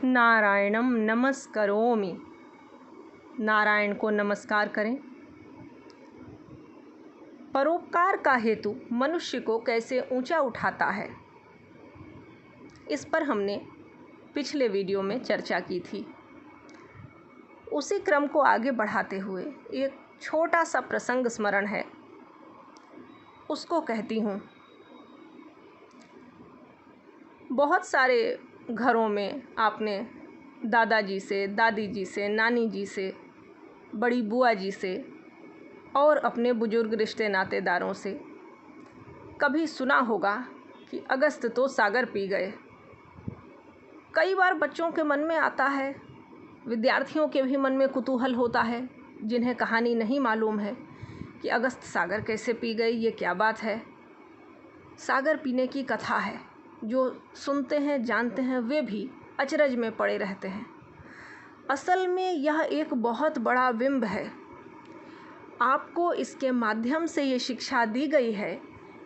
नारायणं नमस्करोमि। नारायण को नमस्कार करें। परोपकार का हेतु मनुष्य को कैसे ऊंचा उठाता है, इस पर हमने पिछले वीडियो में चर्चा की थी। उसी क्रम को आगे बढ़ाते हुए एक छोटा सा प्रसंग स्मरण है, उसको कहती हूँ। बहुत सारे घरों में आपने दादाजी से, दादी जी से, नानी जी से, बड़ी बुआ जी से और अपने बुजुर्ग रिश्ते नातेदारों से कभी सुना होगा कि अगस्त तो सागर पी गए। कई बार बच्चों के मन में आता है, विद्यार्थियों के भी मन में कुतूहल होता है, जिन्हें कहानी नहीं मालूम है कि अगस्त सागर कैसे पी गई, ये क्या बात है। सागर पीने की कथा है, जो सुनते हैं जानते हैं वे भी अचरज में पड़े रहते हैं। असल में यह एक बहुत बड़ा बिंब है। आपको इसके माध्यम से ये शिक्षा दी गई है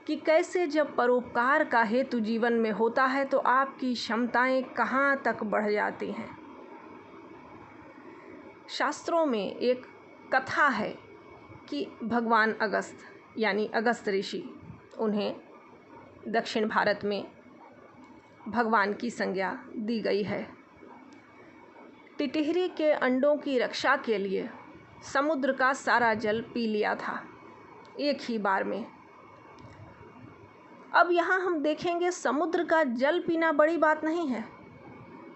कि कैसे जब परोपकार का हेतु जीवन में होता है तो आपकी क्षमताएं कहाँ तक बढ़ जाती हैं। शास्त्रों में एक कथा है कि भगवान अगस्त यानी अगस्त ऋषि, उन्हें दक्षिण भारत में भगवान की संज्ञा दी गई है। टिटहरी के अंडों की रक्षा के लिए समुद्र का सारा जल पी लिया था एक ही बार में। अब यहाँ हम देखेंगे समुद्र का जल पीना बड़ी बात नहीं है,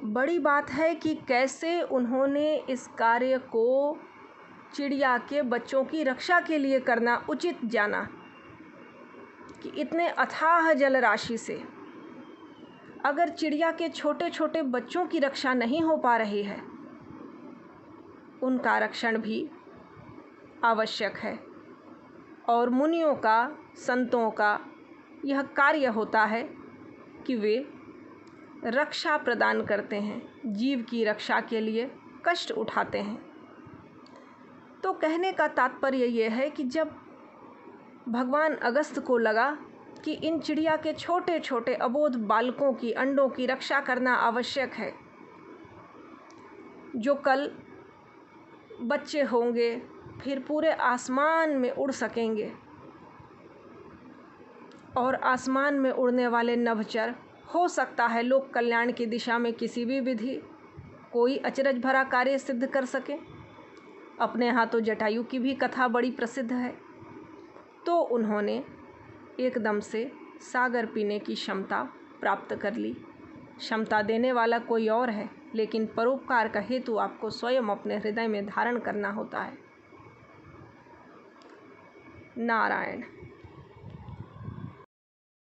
बड़ी बात है कि कैसे उन्होंने इस कार्य को चिड़िया के बच्चों की रक्षा के लिए करना उचित जाना कि इतने अथाह जल राशि से अगर चिड़िया के छोटे छोटे बच्चों की रक्षा नहीं हो पा रही है, उनका रक्षण भी आवश्यक है। और मुनियों का, संतों का यह कार्य होता है कि वे रक्षा प्रदान करते हैं, जीव की रक्षा के लिए कष्ट उठाते हैं। तो कहने का तात्पर्य यह है कि जब भगवान अगस्त को लगा कि इन चिड़िया के छोटे छोटे अबोध बालकों की अंडों की रक्षा करना आवश्यक है, जो कल बच्चे होंगे फिर पूरे आसमान में उड़ सकेंगे, और आसमान में उड़ने वाले नभचर हो सकता है लोक कल्याण की दिशा में किसी भी विधि कोई अचरज भरा कार्य सिद्ध कर सके। अपने यहाँ तो जटायु की भी कथा बड़ी प्रसिद्ध है। तो उन्होंने एकदम से सागर पीने की क्षमता प्राप्त कर ली। क्षमता देने वाला कोई और है, लेकिन परोपकार का हेतु आपको स्वयं अपने हृदय में धारण करना होता है। नारायण।